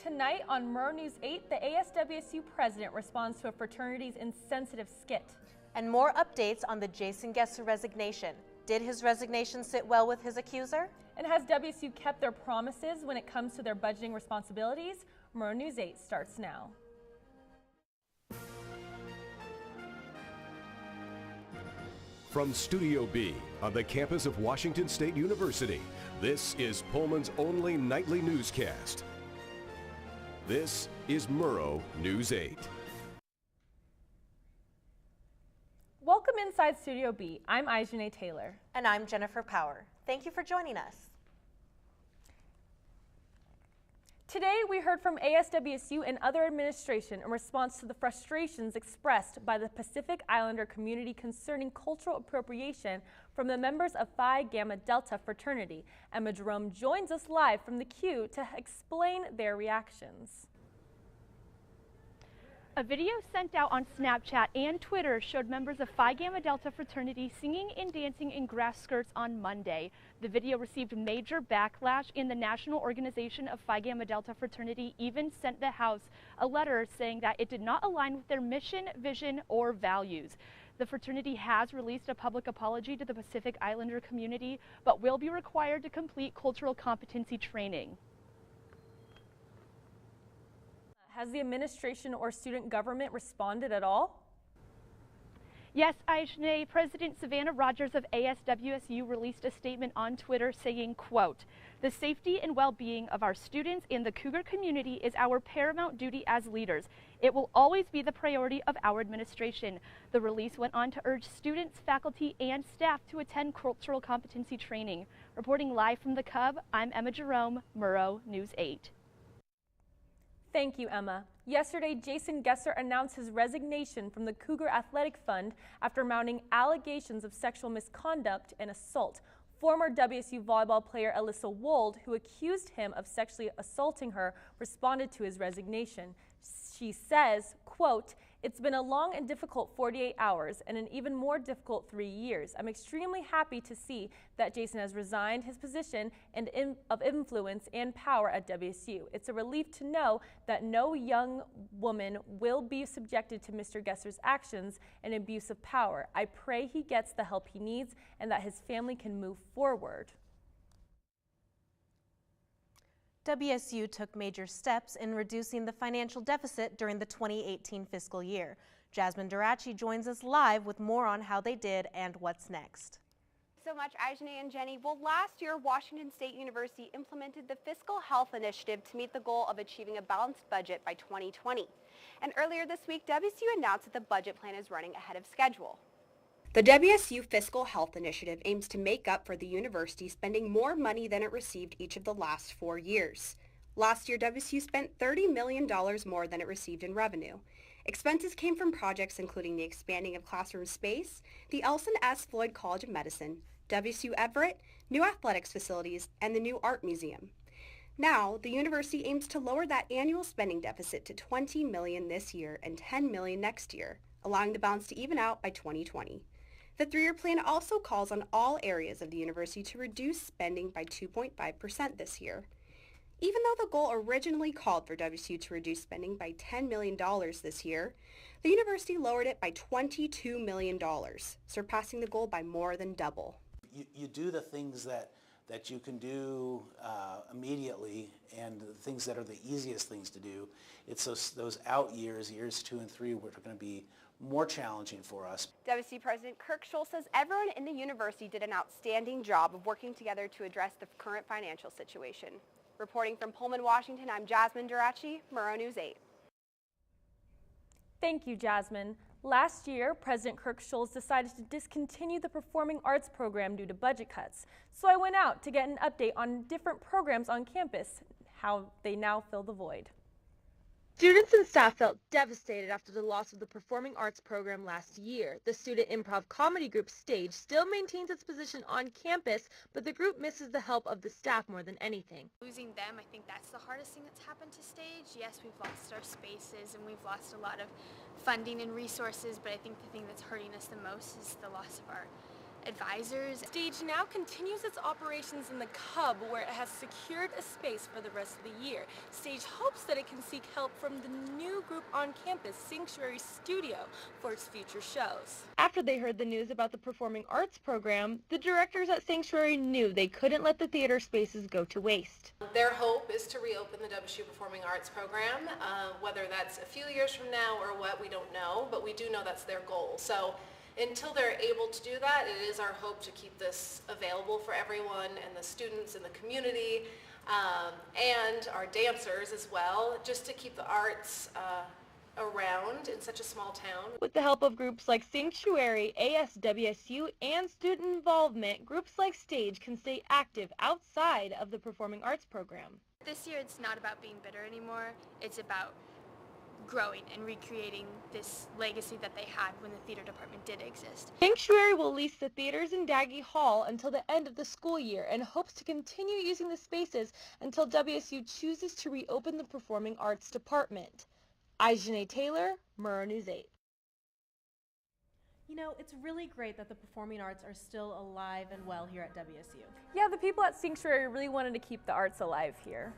Tonight on Murrow News 8, the ASWSU president responds to a fraternity's insensitive skit. And more updates on the Jason Gesser resignation. Did his resignation sit well with his accuser? And has WSU kept their promises when it comes to their budgeting responsibilities? Murrow News 8 starts now. From Studio B on the campus of Washington State University, this is Pullman's only nightly newscast. This is Murrow News 8. Welcome inside Studio B. I'm Aijane Taylor. And I'm Jennifer Power. Thank you for joining us. Today we heard from ASWSU and other administration in response to the frustrations expressed by the Pacific Islander community concerning cultural appropriation from the members of Phi Gamma Delta fraternity. Emma Jerome joins us live from the Q to explain their reactions. A video sent out on Snapchat and Twitter showed members of Phi Gamma Delta fraternity singing and dancing in grass skirts on Monday. The video received major backlash, and the National Organization of Phi Gamma Delta fraternity even sent the House a letter saying that it did not align with their mission, vision, or values. The fraternity has released a public apology to the Pacific Islander community, but will be required to complete cultural competency training. Has the administration or student government responded at all? Yes, Aijane, President Savannah Rogers of ASWSU released a statement on Twitter saying, quote, "The safety and well-being of our students and the Cougar community is our paramount duty as leaders. It will always be the priority of our administration." The release went on to urge students, faculty, and staff to attend cultural competency training. Reporting live from the Cub, I'm Emma Jerome, Murrow News 8. Thank you, Emma. Yesterday, Jason Gesser announced his resignation from the Cougar Athletic Fund after mounting allegations of sexual misconduct and assault. Former WSU volleyball player Alyssa Wold, who accused him of sexually assaulting her, responded to his resignation. She says, quote, "It's been a long and difficult 48 hours and an even more difficult 3 years. I'm extremely happy to see that Jason has resigned his position of influence and power at WSU. It's a relief to know that no young woman will be subjected to Mr. Gesser's actions and abuse of power. I pray he gets the help he needs and that his family can move forward." WSU took major steps in reducing the financial deficit during the 2018 fiscal year. Jasmine Durachi joins us live with more on how they did and what's next. So much, Aijane and Jenny. Well, last year, Washington State University implemented the Fiscal Health Initiative to meet the goal of achieving a balanced budget by 2020. And earlier this week, WSU announced that the budget plan is running ahead of schedule. The WSU Fiscal Health Initiative aims to make up for the university spending more money than it received each of the last 4 years. Last year, WSU spent $30 million more than it received in revenue. Expenses came from projects including the expanding of classroom space, the Elson S. Floyd College of Medicine, WSU Everett, new athletics facilities, and the new art museum. Now, the university aims to lower that annual spending deficit to $20 million this year and $10 million next year, allowing the balance to even out by 2020. The 3-year plan also calls on all areas of the university to reduce spending by 2.5% this year. Even though the goal originally called for WSU to reduce spending by $10 million this year, the university lowered it by $22 million, surpassing the goal by more than double. You do the things that you can do immediately, and the things that are the easiest things to do. It's those out years, years 2 and 3, which are going to be more challenging for us. WSU President Kirk Schulz says everyone in the university did an outstanding job of working together to address the current financial situation. Reporting from Pullman, Washington, I'm Jasmine Durachi, Murrow News 8. Thank you, Jasmine. Last year, President Kirk Schulz decided to discontinue the Performing Arts program due to budget cuts. So I went out to get an update on different programs on campus, how they now fill the void. Students and staff felt devastated after the loss of the Performing Arts program last year. The student improv comedy group Stage still maintains its position on campus, but the group misses the help of the staff more than anything. Losing them, I think that's the hardest thing that's happened to Stage. Yes, we've lost our spaces and we've lost a lot of funding and resources, but I think the thing that's hurting us the most is the loss of our advisors. Stage now continues its operations in the Cub, where it has secured a space for the rest of the year. Stage hopes that it can seek help from the new group on campus, Sanctuary Studio, for its future shows. After they heard the news about the performing arts program, the directors at Sanctuary knew they couldn't let the theater spaces go to waste. Their hope is to reopen the WSU Performing Arts program. Whether that's a few years from now or what, we don't know, but we do know that's their goal. So until they're able to do that, it is our hope to keep this available for everyone and the students in the community and our dancers as well, just to keep the arts around in such a small town. With the help of groups like Sanctuary, ASWSU, and student involvement, groups like Stage can stay active outside of the performing arts program. This year it's not about being bitter anymore, it's about growing and recreating this legacy that they had when the theater department did exist. Sanctuary will lease the theaters in Daggy Hall until the end of the school year and hopes to continue using the spaces until WSU chooses to reopen the performing arts department. Aijane Taylor, Murrow News 8. You know, it's really great that the performing arts are still alive and well here at WSU. Yeah, the people at Sanctuary really wanted to keep the arts alive here.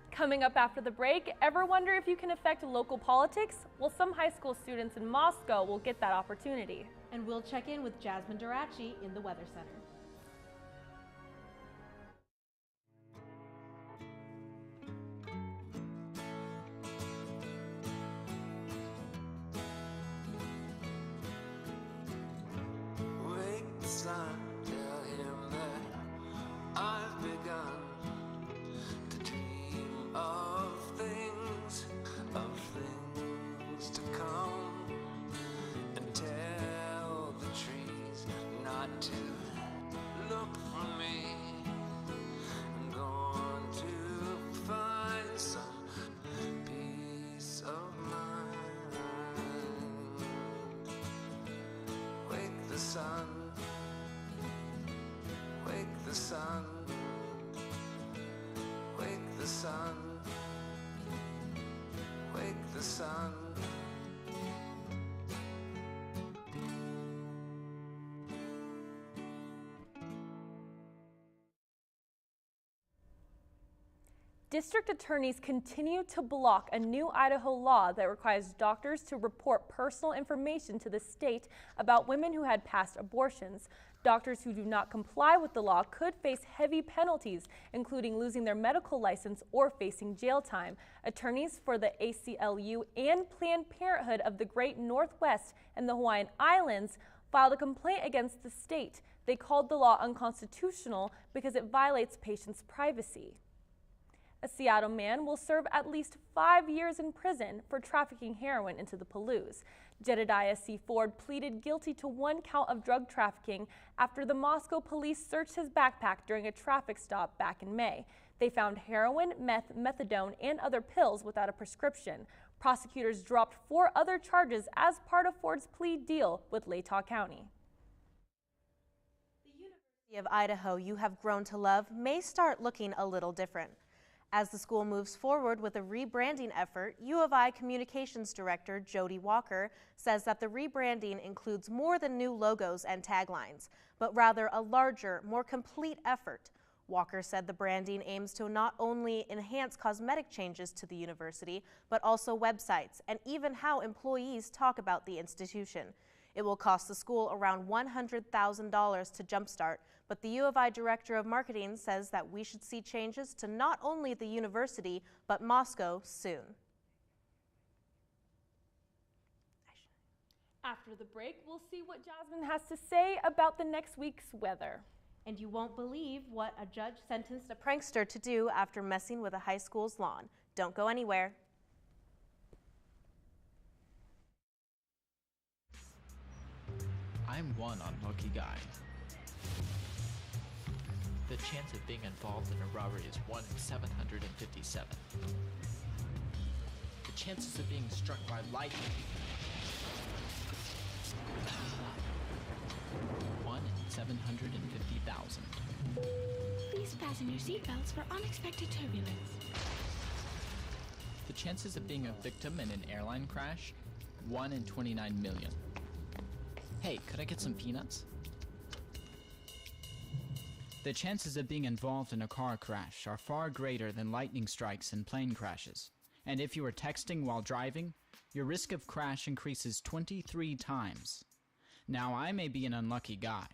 Coming up after the break, ever wonder if you can affect local politics? Well, some high school students in Moscow will get that opportunity. And we'll check in with Jasmine Durachi in the Weather Center. Tell him that I've begun to dream of things to come, and tell the trees not to look for me. I'm going to find some peace of mind. Wake the sun. Wake the sun, wake the sun, wake the sun. District attorneys continue to block a new Idaho law that requires doctors to report personal information to the state about women who had past abortions. Doctors who do not comply with the law could face heavy penalties, including losing their medical license or facing jail time. Attorneys for the ACLU and Planned Parenthood of the Great Northwest and the Hawaiian Islands filed a complaint against the state. They called the law unconstitutional because it violates patients' privacy. A Seattle man will serve at least 5 years in prison for trafficking heroin into the Palouse. Jedediah C. Ford pleaded guilty to 1 count of drug trafficking after the Moscow police searched his backpack during a traffic stop back in May. They found heroin, meth, methadone, and other pills without a prescription. Prosecutors dropped 4 other charges as part of Ford's plea deal with Latah County. The University of Idaho you have grown to love may start looking a little different. As the school moves forward with a rebranding effort, U of I Communications Director Jody Walker says that the rebranding includes more than new logos and taglines, but rather a larger, more complete effort. Walker said the branding aims to not only enhance cosmetic changes to the university, but also websites and even how employees talk about the institution. It will cost the school around $100,000 to jumpstart, but the U of I Director of Marketing says that we should see changes to not only the university, but Moscow soon. After the break, we'll see what Jasmine has to say about the next week's weather. And you won't believe what a judge sentenced a prankster to do after messing with a high school's lawn. Don't go anywhere. I'm one unlucky guy. The chance of being involved in a robbery is 1 in 757. The chances of being struck by lightning. 1 in 750,000. Please fasten your seatbelts for unexpected turbulence. The chances of being a victim in an airline crash? 1 in 29 million. Hey, could I get some peanuts? The chances of being involved in a car crash are far greater than lightning strikes and plane crashes. And if you are texting while driving, your risk of crash increases 23 times. Now, I may be an unlucky guy,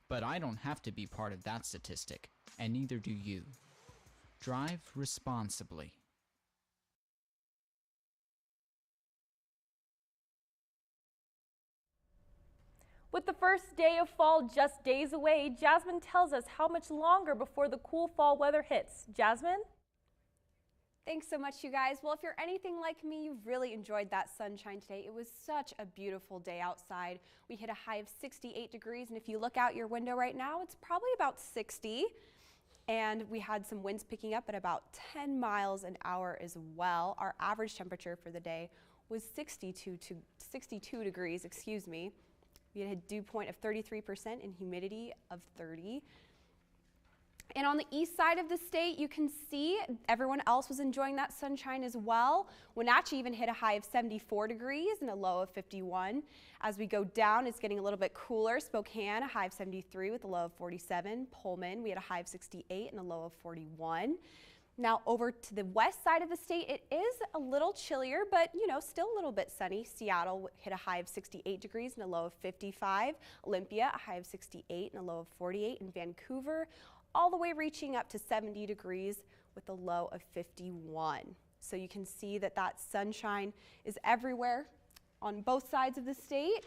but I don't have to be part of that statistic, and neither do you. Drive responsibly. With the first day of fall just days away, Jasmine tells us how much longer before the cool fall weather hits. Jasmine? Thanks so much, you guys. Well, if you're anything like me, you've really enjoyed that sunshine today. It was such a beautiful day outside. We hit a high of 68 degrees, and if you look out your window right now, it's probably about 60. And we had some winds picking up at about 10 miles an hour as well. Our average temperature for the day was 62 degrees, excuse me. We had a dew point of 33% and humidity of 30. And on the east side of the state, you can see everyone else was enjoying that sunshine as well. Wenatchee even hit a high of 74 degrees and a low of 51. As we go down, it's getting a little bit cooler. Spokane, a high of 73 with a low of 47. Pullman, we had a high of 68 and a low of 41. Now over to the west side of the state, it is a little chillier, but still a little bit sunny. Seattle hit a high of 68 degrees and a low of 55. Olympia, a high of 68 and a low of 48. And Vancouver, all the way reaching up to 70 degrees with a low of 51. So you can see that sunshine is everywhere on both sides of the state.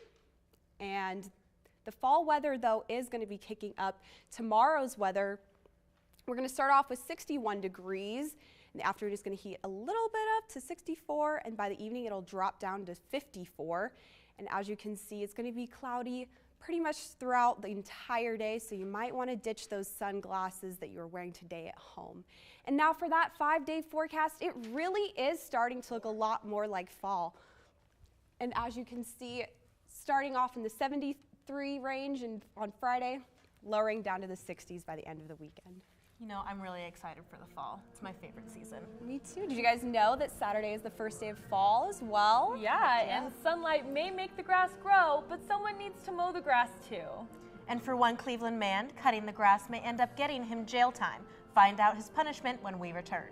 And the fall weather, though, is going to be kicking up. Tomorrow's weather, we're going to start off with 61 degrees. In the afternoon, it's going to heat a little bit up to 64, and by the evening, it'll drop down to 54. And as you can see, it's going to be cloudy pretty much throughout the entire day, so you might want to ditch those sunglasses that you were wearing today at home. And now for that 5-day forecast, it really is starting to look a lot more like fall. And as you can see, starting off in the 73 range and on Friday, lowering down to the 60s by the end of the weekend. I'm really excited for the fall. It's my favorite season. Me too. Did you guys know that Saturday is the first day of fall as well? Yeah, and sunlight may make the grass grow, but someone needs to mow the grass too. And for one Cleveland man, cutting the grass may end up getting him jail time. Find out his punishment when we return.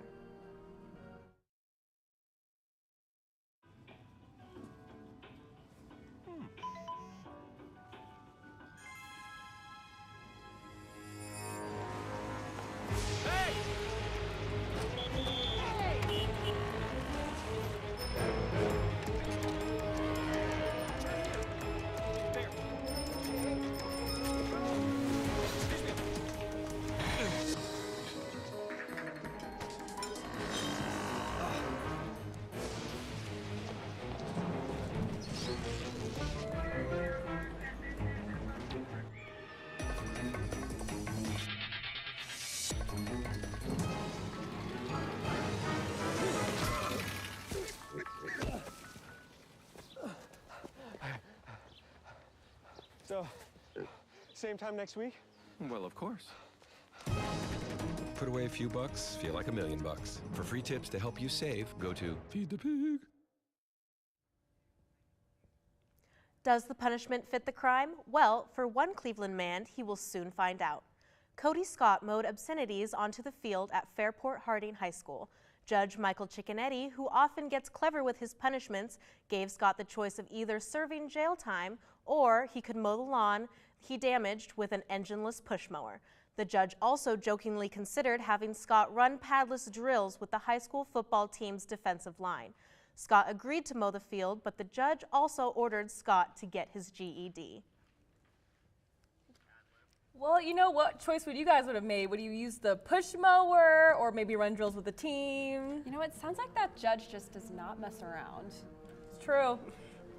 So, same time next week? Well, of course. Put away a few bucks, feel like $1 million. For free tips to help you save, go to Feed the Pig. Does the punishment fit the crime? Well, for one Cleveland man, he will soon find out. Cody Scott mowed obscenities onto the field at Fairport Harding High School. Judge Michael Cicconetti, who often gets clever with his punishments, gave Scott the choice of either serving jail time or he could mow the lawn he damaged with an engineless push mower. The judge also jokingly considered having Scott run padless drills with the high school football team's defensive line. Scott agreed to mow the field, but the judge also ordered Scott to get his GED. Well, what choice would you guys have made? Would you use the push mower or maybe run drills with the team? It sounds like that judge just does not mess around. It's true.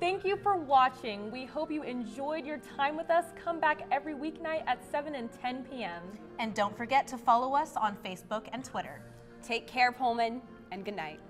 Thank you for watching. We hope you enjoyed your time with us. Come back every weeknight at 7 and 10 p.m. And don't forget to follow us on Facebook and Twitter. Take care, Pullman, and good night.